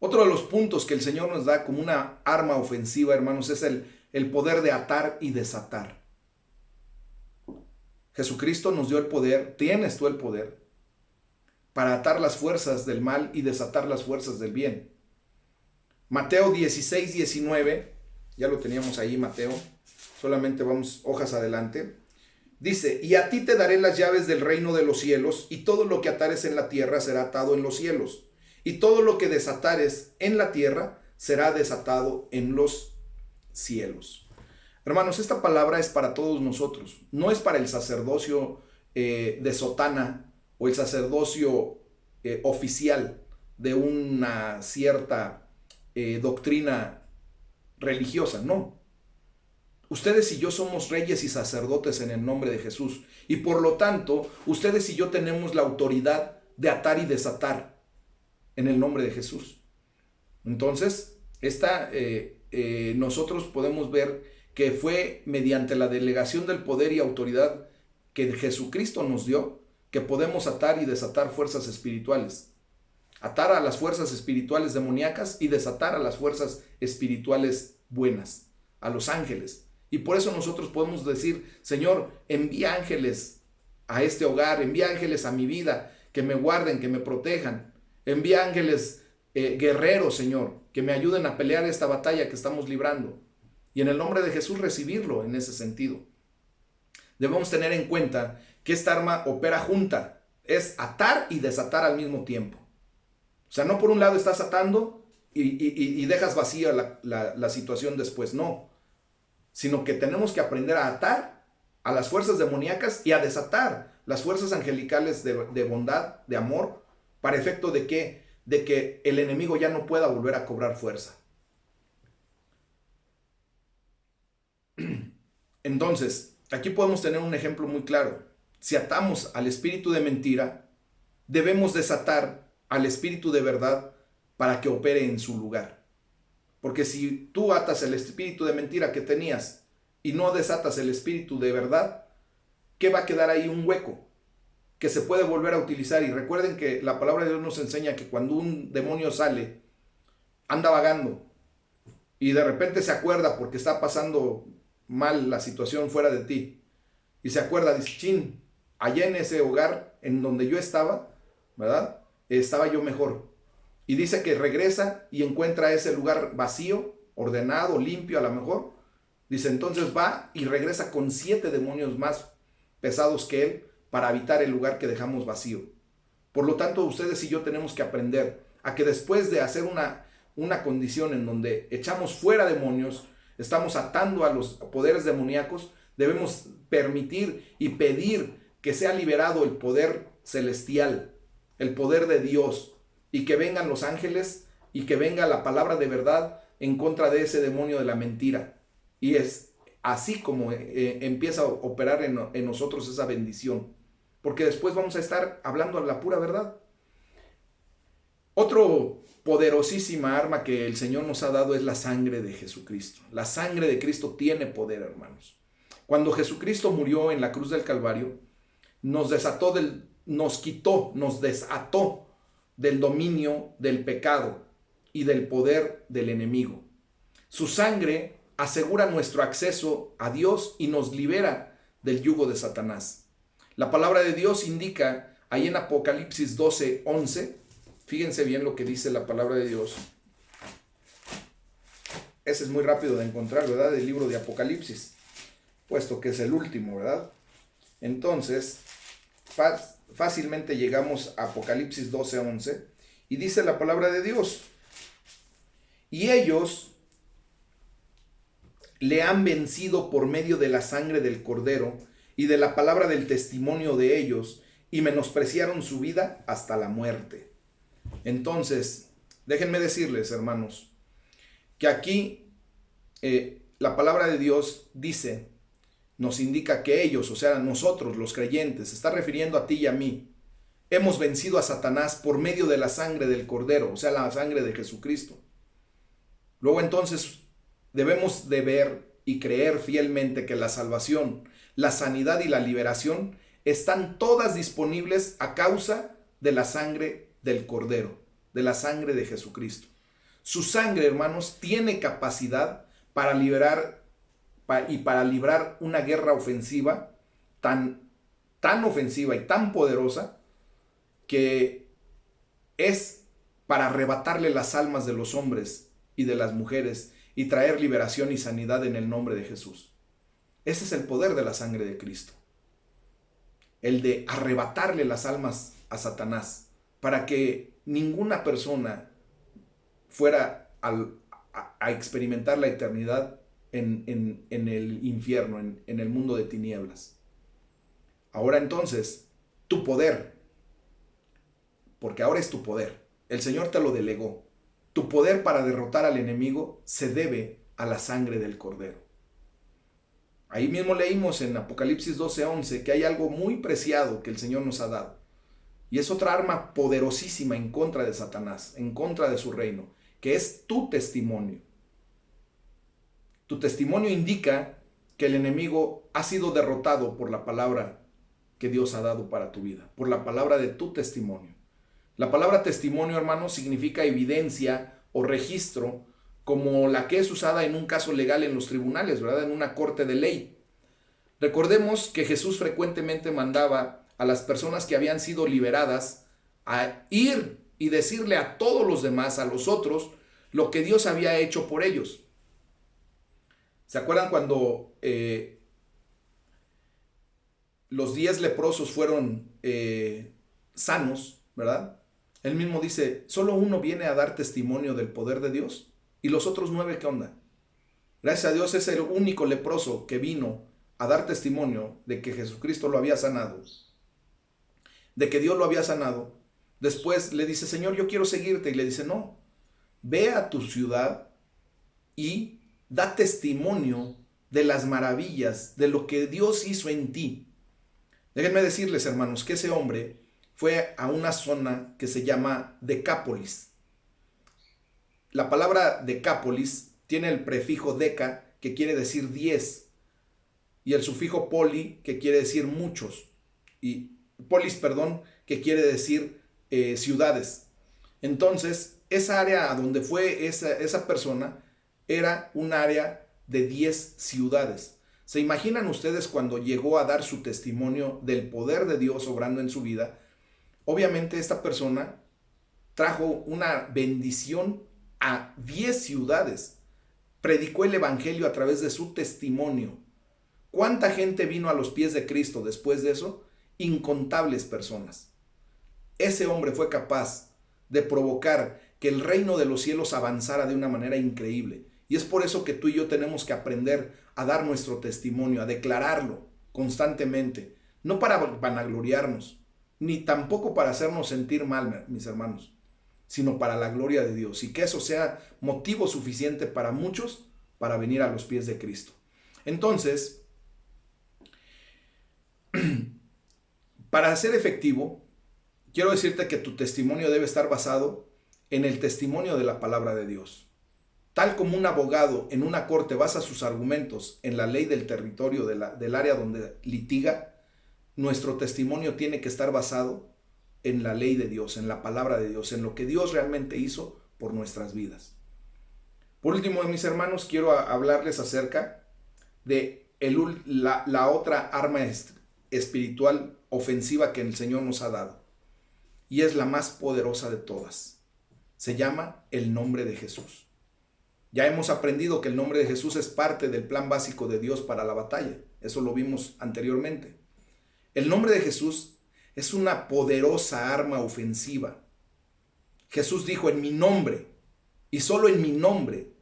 A: Otro de los puntos que el Señor nos da como una arma ofensiva, hermanos, es el poder de atar y desatar. Jesucristo nos dio el poder, tienes tú el poder, para atar las fuerzas del mal y desatar las fuerzas del bien. Mateo 16:19, ya lo teníamos ahí, Mateo, solamente vamos hojas adelante. Dice: y a ti te daré las llaves del reino de los cielos, y todo lo que atares en la tierra será atado en los cielos, y todo lo que desatares en la tierra será desatado en los cielos. Hermanos, esta palabra es para todos nosotros, no es para el sacerdocio de sotana o el sacerdocio oficial de una cierta doctrina religiosa, no. Ustedes y yo somos reyes y sacerdotes en el nombre de Jesús. Y por lo tanto, ustedes y yo tenemos la autoridad de atar y desatar en el nombre de Jesús. Entonces, nosotros podemos ver que fue mediante la delegación del poder y autoridad que Jesucristo nos dio que podemos atar y desatar fuerzas espirituales. Atar a las fuerzas espirituales demoníacas y desatar a las fuerzas espirituales buenas, a los ángeles. Y por eso nosotros podemos decir: Señor, envía ángeles a este hogar, envía ángeles a mi vida, que me guarden, que me protejan. Envía ángeles guerreros, Señor, que me ayuden a pelear esta batalla que estamos librando. Y en el nombre de Jesús recibirlo en ese sentido. debemos tener en cuenta que esta arma opera junta. Es atar y desatar al mismo tiempo. O sea, no por un lado estás atando y dejas vacía la situación después, no. Sino que tenemos que aprender a atar a las fuerzas demoníacas y a desatar las fuerzas angelicales de bondad, de amor, para efecto de que el enemigo ya no pueda volver a cobrar fuerza. Entonces, aquí podemos tener un ejemplo muy claro. Si atamos al espíritu de mentira, debemos desatar al espíritu de verdad para que opere en su lugar. Porque si tú atas el espíritu de mentira que tenías y no desatas el espíritu de verdad, ¿qué va a quedar ahí? Un hueco que se puede volver a utilizar. Y recuerden que la palabra de Dios nos enseña que cuando un demonio sale, anda vagando y de repente se acuerda porque está pasando mal la situación fuera de ti, y se acuerda, dice, chin, allá en ese hogar en donde yo estaba, ¿verdad? Estaba yo mejor. Y dice que regresa y encuentra ese lugar vacío, ordenado, limpio a lo mejor. Dice, entonces va y regresa con 7 demonios más pesados que él para habitar el lugar que dejamos vacío. Por lo tanto, ustedes y yo tenemos que aprender a que después de hacer una condición en donde echamos fuera demonios, estamos atando a los poderes demoníacos, debemos permitir y pedir que sea liberado el poder celestial, el poder de Dios, y que vengan los ángeles y que venga la palabra de verdad en contra de ese demonio de la mentira. Y es así como empieza a operar en nosotros esa bendición, porque después vamos a estar hablando la pura verdad. Otro poderosísima arma que el Señor nos ha dado es la sangre de Jesucristo. La sangre de Cristo tiene poder, hermanos. Cuando Jesucristo murió en la cruz del Calvario, nos desató nos desató del dominio del pecado y del poder del enemigo. Su sangre asegura nuestro acceso a Dios y nos libera del yugo de Satanás. La palabra de Dios indica ahí en Apocalipsis 12:11, fíjense bien lo que dice la palabra de Dios. Ese es muy rápido de encontrar, ¿verdad? El libro de Apocalipsis, puesto que es el último, ¿verdad? Entonces, fácilmente llegamos a Apocalipsis 12:11 y dice la palabra de Dios: y ellos le han vencido por medio de la sangre del Cordero y de la palabra del testimonio de ellos, y menospreciaron su vida hasta la muerte. Entonces, déjenme decirles, hermanos, que aquí la palabra de Dios dice, nos indica que ellos, o sea, nosotros los creyentes, se está refiriendo a ti y a mí, hemos vencido a Satanás por medio de la sangre del Cordero, o sea, la sangre de Jesucristo. Luego entonces debemos de ver y creer fielmente que la salvación, la sanidad y la liberación están todas disponibles a causa de la sangre del Cordero, de la sangre de Jesucristo. Su sangre, hermanos, tiene capacidad para liberar y para librar una guerra ofensiva tan ofensiva y tan poderosa que es para arrebatarle las almas de los hombres y de las mujeres y traer liberación y sanidad en el nombre de Jesús. Ese es el poder de la sangre de Cristo. El de arrebatarle las almas a Satanás para que ninguna persona fuera a experimentar la eternidad en el infierno, en el mundo de tinieblas. Ahora entonces, tu poder, porque ahora es tu poder, el Señor te lo delegó. Tu poder para derrotar al enemigo se debe a la sangre del Cordero. Ahí mismo leímos en Apocalipsis 12:11 que hay algo muy preciado que el Señor nos ha dado. Y es otra arma poderosísima en contra de Satanás, en contra de su reino, que es tu testimonio. Tu testimonio indica que el enemigo ha sido derrotado por la palabra que Dios ha dado para tu vida, por la palabra de tu testimonio. La palabra testimonio, hermanos, significa evidencia o registro, como la que es usada en un caso legal en los tribunales, ¿verdad? En una corte de ley. Recordemos que Jesús frecuentemente mandaba a las personas que habían sido liberadas a ir y decirle a todos los demás, a los otros, lo que Dios había hecho por ellos. ¿Se acuerdan cuando los 10 leprosos fueron sanos, ¿verdad? Él mismo dice, solo uno viene a dar testimonio del poder de Dios. ¿Y los otros 9 qué onda? Gracias a Dios es el único leproso que vino a dar testimonio de que Jesucristo lo había sanado, de que Dios lo había sanado. Después le dice, Señor, yo quiero seguirte. Y le dice, no, ve a tu ciudad y da testimonio de las maravillas, de lo que Dios hizo en ti. Déjenme decirles, hermanos, que ese hombre fue a una zona que se llama Decápolis. La palabra Decápolis tiene el prefijo deca, que quiere decir 10, y el sufijo poli, que quiere decir muchos, y polis, perdón, que quiere decir ciudades. Entonces, esa área a donde fue esa persona era un área de 10 ciudades. ¿Se imaginan ustedes cuando llegó a dar su testimonio del poder de Dios obrando en su vida? Obviamente esta persona trajo una bendición a 10 ciudades. Predicó el evangelio a través de su testimonio. ¿Cuánta gente vino a los pies de Cristo después de eso? Incontables personas. Ese hombre fue capaz de provocar que el reino de los cielos avanzara de una manera increíble. Y es por eso que tú y yo tenemos que aprender a dar nuestro testimonio, a declararlo constantemente. No para vanagloriarnos, ni tampoco para hacernos sentir mal, mis hermanos, sino para la gloria de Dios. Y que eso sea motivo suficiente para muchos para venir a los pies de Cristo. Entonces, para ser efectivo, quiero decirte que tu testimonio debe estar basado en el testimonio de la palabra de Dios. Tal como un abogado en una corte basa sus argumentos en la ley del territorio del área donde litiga, nuestro testimonio tiene que estar basado en la ley de Dios, en la palabra de Dios, en lo que Dios realmente hizo por nuestras vidas. Por último, mis hermanos, quiero hablarles acerca de la otra arma espiritual ofensiva que el Señor nos ha dado. Y es la más poderosa de todas. Se llama el nombre de Jesús. Ya hemos aprendido que el nombre de Jesús es parte del plan básico de Dios para la batalla. Eso lo vimos anteriormente. El nombre de Jesús es una poderosa arma ofensiva. Jesús dijo, en mi nombre, y solo en mi nombre,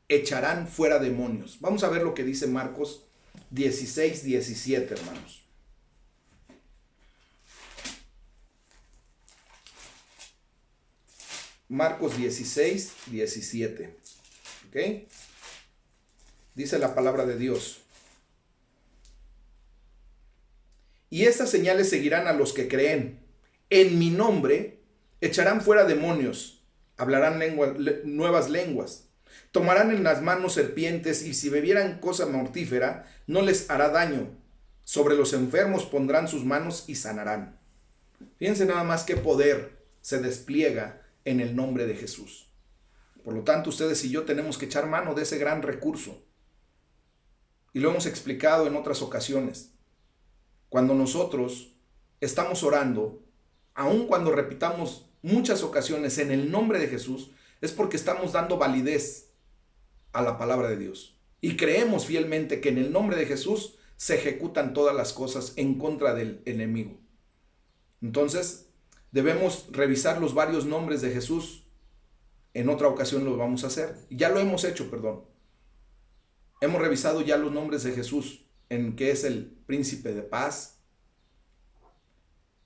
A: echarán fuera demonios. Vamos a ver lo que dice Marcos 16, 17, hermanos. Marcos 16, 17. ¿Ok? Dice la palabra de Dios. Y estas señales seguirán a los que creen. En mi nombre echarán fuera demonios, hablarán nuevas lenguas, tomarán en las manos serpientes y si bebieran cosa mortífera no les hará daño. Sobre los enfermos pondrán sus manos y sanarán. Fíjense nada más qué poder se despliega en el nombre de Jesús. Por lo tanto, ustedes y yo tenemos que echar mano de ese gran recurso. Y lo hemos explicado en otras ocasiones. Cuando nosotros estamos orando, aun cuando repitamos muchas ocasiones en el nombre de Jesús, es porque estamos dando validez a la palabra de Dios. Y creemos fielmente que en el nombre de Jesús se ejecutan todas las cosas en contra del enemigo. Entonces, debemos revisar los varios nombres de Jesús. En otra ocasión lo vamos a hacer. Ya lo hemos hecho, perdón. Hemos revisado ya los nombres de Jesús, en que es el príncipe de paz.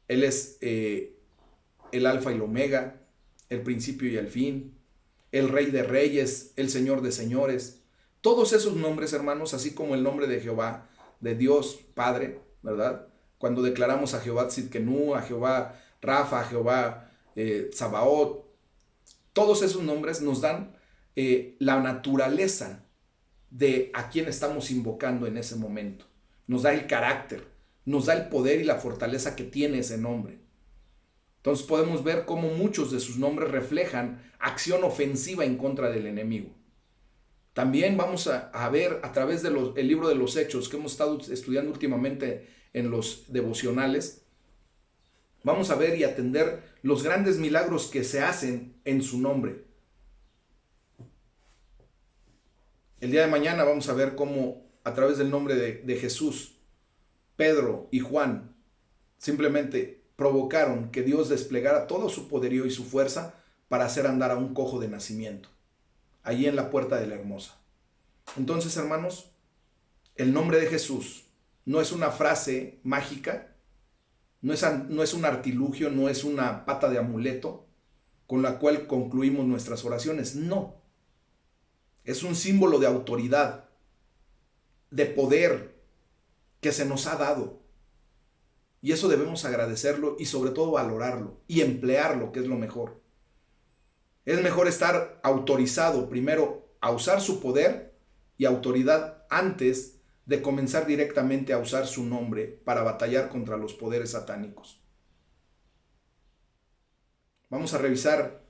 A: Él es el alfa y el omega, el principio y el fin, el rey de reyes, el señor de señores. Todos esos nombres, hermanos, así como el nombre de Jehová, de Dios Padre, ¿verdad? Cuando declaramos a Jehová Tzidkenu, a Jehová Rafa, a Jehová Tsabaot, todos esos nombres nos dan la naturaleza de a quién estamos invocando en ese momento. Nos da el carácter, nos da el poder y la fortaleza que tiene ese nombre. Entonces podemos ver cómo muchos de sus nombres reflejan acción ofensiva en contra del enemigo. También vamos a ver a través del libro de los Hechos que hemos estado estudiando últimamente en los devocionales, vamos a ver y atender los grandes milagros que se hacen en su nombre. El día de mañana vamos a ver cómo a través del nombre de Jesús, Pedro y Juan simplemente provocaron que Dios desplegara todo su poderío y su fuerza para hacer andar a un cojo de nacimiento, allí en la puerta de la Hermosa. Entonces, hermanos, el nombre de Jesús no es una frase mágica, no es un artilugio, no es una pata de amuleto con la cual concluimos nuestras oraciones. No. Es un símbolo de autoridad, de poder que se nos ha dado. Y eso debemos agradecerlo y sobre todo valorarlo y emplearlo, que es lo mejor. Es mejor estar autorizado primero a usar su poder y autoridad antes de comenzar directamente a usar su nombre para batallar contra los poderes satánicos. Vamos a revisar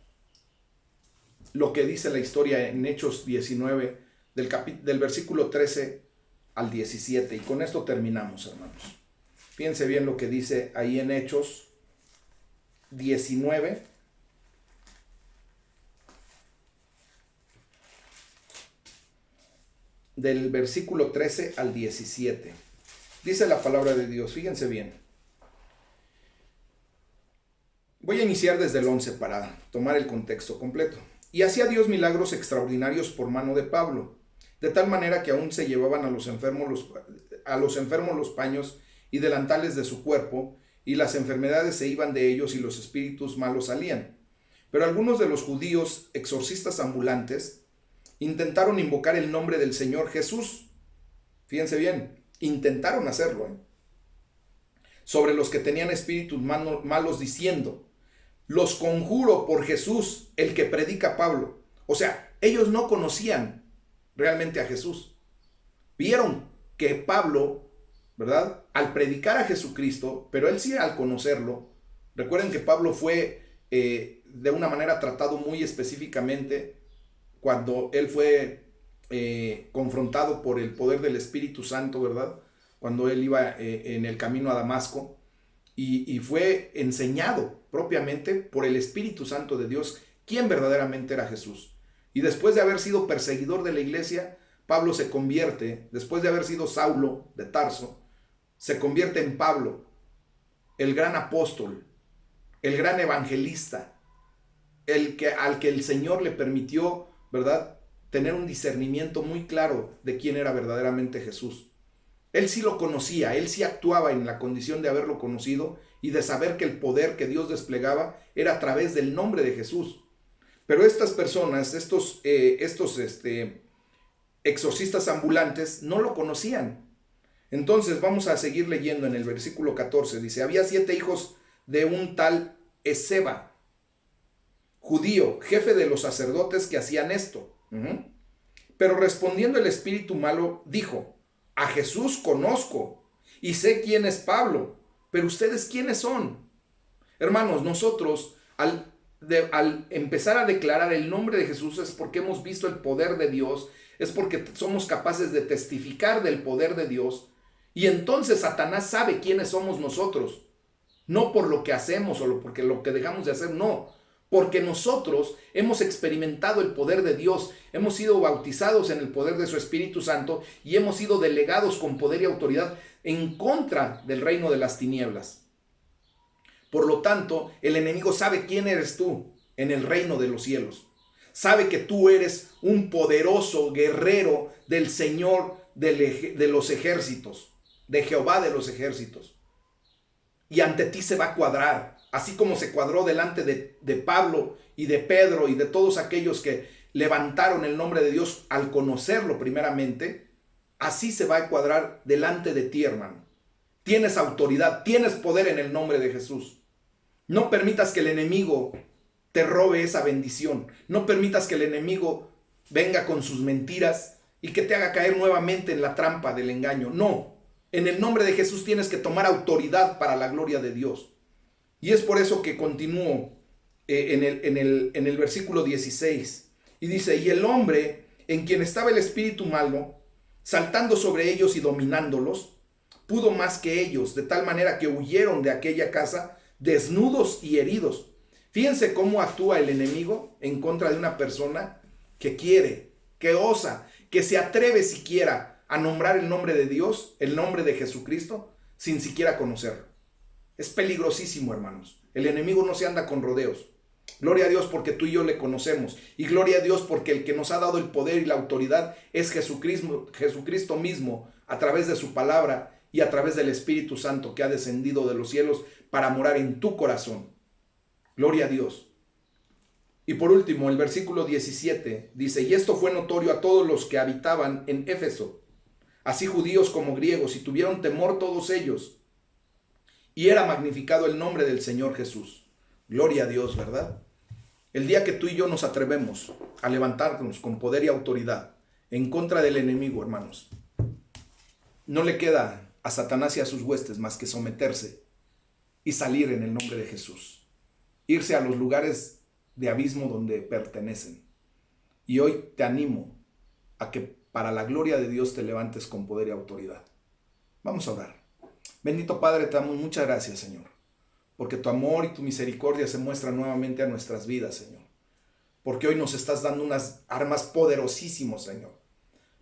A: lo que dice la historia en Hechos 19, del versículo 13 al 17. Y con esto terminamos, hermanos. Fíjense bien lo que dice ahí en Hechos 19. Del versículo 13 al 17. Dice la palabra de Dios, fíjense bien. Voy a iniciar desde el 11 para tomar el contexto completo. Y hacía Dios milagros extraordinarios por mano de Pablo, de tal manera que aún se llevaban a los enfermos los paños y delantales de su cuerpo, y las enfermedades se iban de ellos y los espíritus malos salían. Pero algunos de los judíos exorcistas ambulantes intentaron invocar el nombre del Señor Jesús. Fíjense bien, intentaron hacerlo, sobre los que tenían espíritus malos, diciendo: los conjuro por Jesús, el que predica Pablo. O sea, ellos no conocían realmente a Jesús. Vieron que Pablo, ¿verdad?, al predicar a Jesucristo, pero él sí al conocerlo. Recuerden que Pablo fue de una manera tratado muy específicamente cuando él fue confrontado por el poder del Espíritu Santo, ¿verdad? Cuando él iba en el camino a Damasco y fue enseñado propiamente por el Espíritu Santo de Dios quién verdaderamente era Jesús. Y después de haber sido perseguidor de la iglesia, Pablo se convierte, después de haber sido Saulo de Tarso, se convierte en Pablo, el gran apóstol, el gran evangelista, al que el Señor le permitió, ¿verdad?, tener un discernimiento muy claro de quién era verdaderamente Jesús. Él sí lo conocía, él sí actuaba en la condición de haberlo conocido y de saber que el poder que Dios desplegaba era a través del nombre de Jesús. Pero estas personas, estos exorcistas ambulantes, no lo conocían. Entonces vamos a seguir leyendo en el versículo 14. Dice: había 7 hijos de un tal Esceva, judío, jefe de los sacerdotes, que hacían esto. Pero respondiendo el espíritu malo, dijo: a Jesús conozco y sé quién es Pablo, pero ustedes ¿quiénes son? Hermanos, nosotros al empezar a declarar el nombre de Jesús es porque hemos visto el poder de Dios, es porque somos capaces de testificar del poder de Dios, y entonces Satanás sabe quiénes somos nosotros, no por lo que hacemos o porque lo que dejamos de hacer, no, porque nosotros hemos experimentado el poder de Dios, hemos sido bautizados en el poder de su Espíritu Santo y hemos sido delegados con poder y autoridad en contra del reino de las tinieblas. Por lo tanto, el enemigo sabe quién eres tú en el reino de los cielos. Sabe que tú eres un poderoso guerrero del Señor de los ejércitos, de Jehová de los ejércitos. Y ante ti se va a cuadrar, así como se cuadró delante de Pablo y de Pedro y de todos aquellos que levantaron el nombre de Dios al conocerlo primeramente. Así se va a cuadrar delante de ti, hermano. Tienes autoridad, tienes poder en el nombre de Jesús. No permitas que el enemigo te robe esa bendición. No permitas que el enemigo venga con sus mentiras y que te haga caer nuevamente en la trampa del engaño. No, en el nombre de Jesús tienes que tomar autoridad para la gloria de Dios. Y es por eso que continúo en el versículo 16. Y dice: y el hombre en quien estaba el espíritu malo, saltando sobre ellos y dominándolos, pudo más que ellos, de tal manera que huyeron de aquella casa desnudos y heridos. Fíjense cómo actúa el enemigo en contra de una persona que quiere, que osa, que se atreve siquiera a nombrar el nombre de Dios, el nombre de Jesucristo. sin siquiera conocerlo. Es peligrosísimo, hermanos. El enemigo no se anda con rodeos. Gloria a Dios porque tú y yo le conocemos. Y gloria a Dios porque el que nos ha dado el poder y la autoridad es Jesucristo mismo, a través de su palabra y a través del Espíritu Santo que ha descendido de los cielos para morar en tu corazón. Gloria a Dios. Y por último, el versículo 17 dice: y esto fue notorio a todos los que habitaban en Éfeso, así judíos como griegos, y tuvieron temor todos ellos. Y era magnificado el nombre del Señor Jesús. Gloria a Dios, ¿verdad? El día que tú y yo nos atrevemos a levantarnos con poder y autoridad en contra del enemigo, hermanos, no le queda a Satanás y a sus huestes más que someterse y salir en el nombre de Jesús. Irse a los lugares de abismo donde pertenecen. Y hoy te animo a que para la gloria de Dios te levantes con poder y autoridad. Vamos a orar. Bendito Padre, te damos muchas gracias, Señor, porque tu amor y tu misericordia se muestran nuevamente a nuestras vidas, Señor. Porque hoy nos estás dando unas armas poderosísimas, Señor.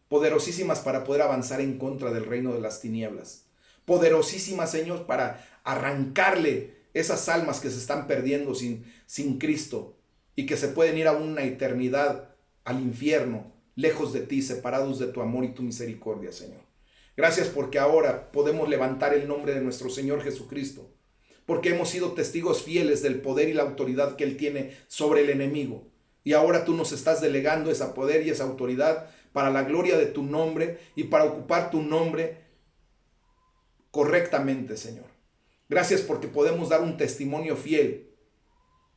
A: Poderosísimas para poder avanzar en contra del reino de las tinieblas. Poderosísimas, Señor, para arrancarle esas almas que se están perdiendo sin Cristo y que se pueden ir a una eternidad al infierno, lejos de ti, separados de tu amor y tu misericordia, Señor. Gracias porque ahora podemos levantar el nombre de nuestro Señor Jesucristo, porque hemos sido testigos fieles del poder y la autoridad que Él tiene sobre el enemigo. Y ahora tú nos estás delegando ese poder y esa autoridad para la gloria de tu nombre y para ocupar tu nombre correctamente, Señor. Gracias porque podemos dar un testimonio fiel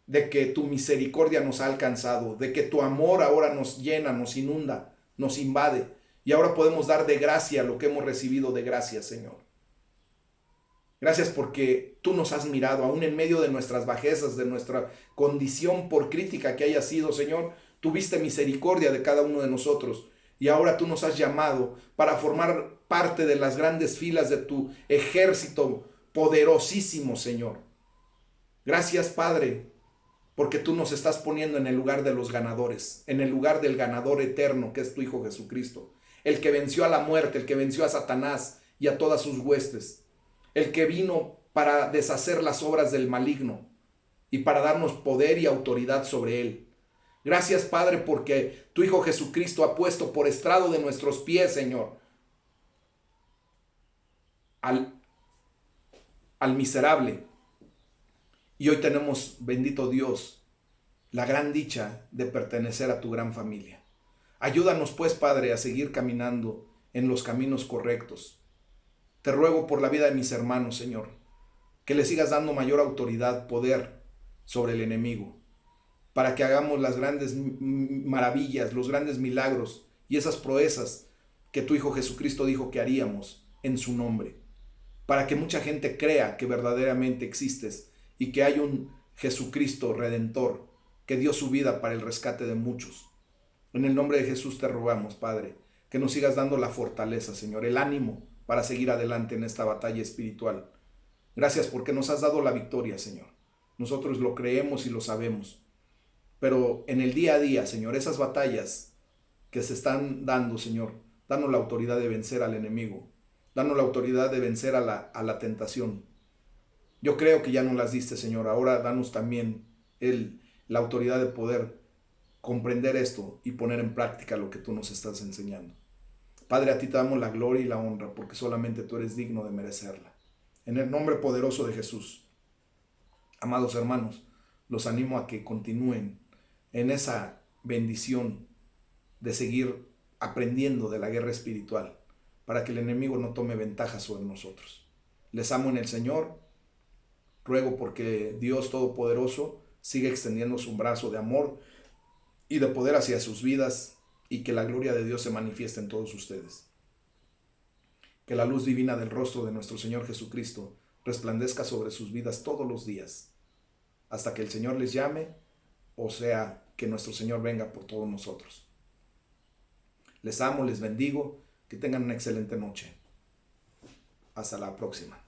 A: de que tu misericordia nos ha alcanzado, de que tu amor ahora nos llena, nos inunda, nos invade. Y ahora podemos dar de gracia lo que hemos recibido de gracia, Señor. Gracias porque tú nos has mirado, aún en medio de nuestras bajezas, de nuestra condición por crítica que haya sido, Señor. Tuviste misericordia de cada uno de nosotros. Y ahora tú nos has llamado para formar parte de las grandes filas de tu ejército poderosísimo, Señor. Gracias, Padre, porque tú nos estás poniendo en el lugar de los ganadores, en el lugar del ganador eterno que es tu Hijo Jesucristo. El que venció a la muerte, el que venció a Satanás y a todas sus huestes. El que vino para deshacer las obras del maligno y para darnos poder y autoridad sobre él. Gracias, Padre, porque tu Hijo Jesucristo ha puesto por estrado de nuestros pies, Señor, al miserable. Y hoy tenemos, bendito Dios, la gran dicha de pertenecer a tu gran familia. Ayúdanos pues, Padre, a seguir caminando en los caminos correctos. Te ruego por la vida de mis hermanos, Señor, que le sigas dando mayor autoridad, poder sobre el enemigo, para que hagamos las grandes maravillas, los grandes milagros y esas proezas que tu Hijo Jesucristo dijo que haríamos en su nombre, para que mucha gente crea que verdaderamente existes y que hay un Jesucristo Redentor que dio su vida para el rescate de muchos. En el nombre de Jesús te rogamos, Padre, que nos sigas dando la fortaleza, Señor, el ánimo para seguir adelante en esta batalla espiritual. Gracias porque nos has dado la victoria, Señor. Nosotros lo creemos y lo sabemos. Pero en el día a día, Señor, esas batallas que se están dando, Señor, danos la autoridad de vencer al enemigo. Danos la autoridad de vencer a la tentación. Yo creo que ya nos las diste, Señor. Ahora danos también la autoridad de poder comprender esto y poner en práctica lo que tú nos estás enseñando. Padre, a ti te damos la gloria y la honra porque solamente tú eres digno de merecerla. En el nombre poderoso de Jesús. Amados hermanos, los animo a que continúen en esa bendición de seguir aprendiendo de la guerra espiritual para que el enemigo no tome ventaja sobre nosotros. Les amo en el Señor. Ruego porque Dios Todopoderoso siga extendiendo su brazo de amor y de poder hacia sus vidas y que la gloria de Dios se manifieste en todos ustedes. Que la luz divina del rostro de nuestro Señor Jesucristo resplandezca sobre sus vidas todos los días, hasta que el Señor les llame, o sea, que nuestro Señor venga por todos nosotros. Les amo, les bendigo, que tengan una excelente noche. Hasta la próxima.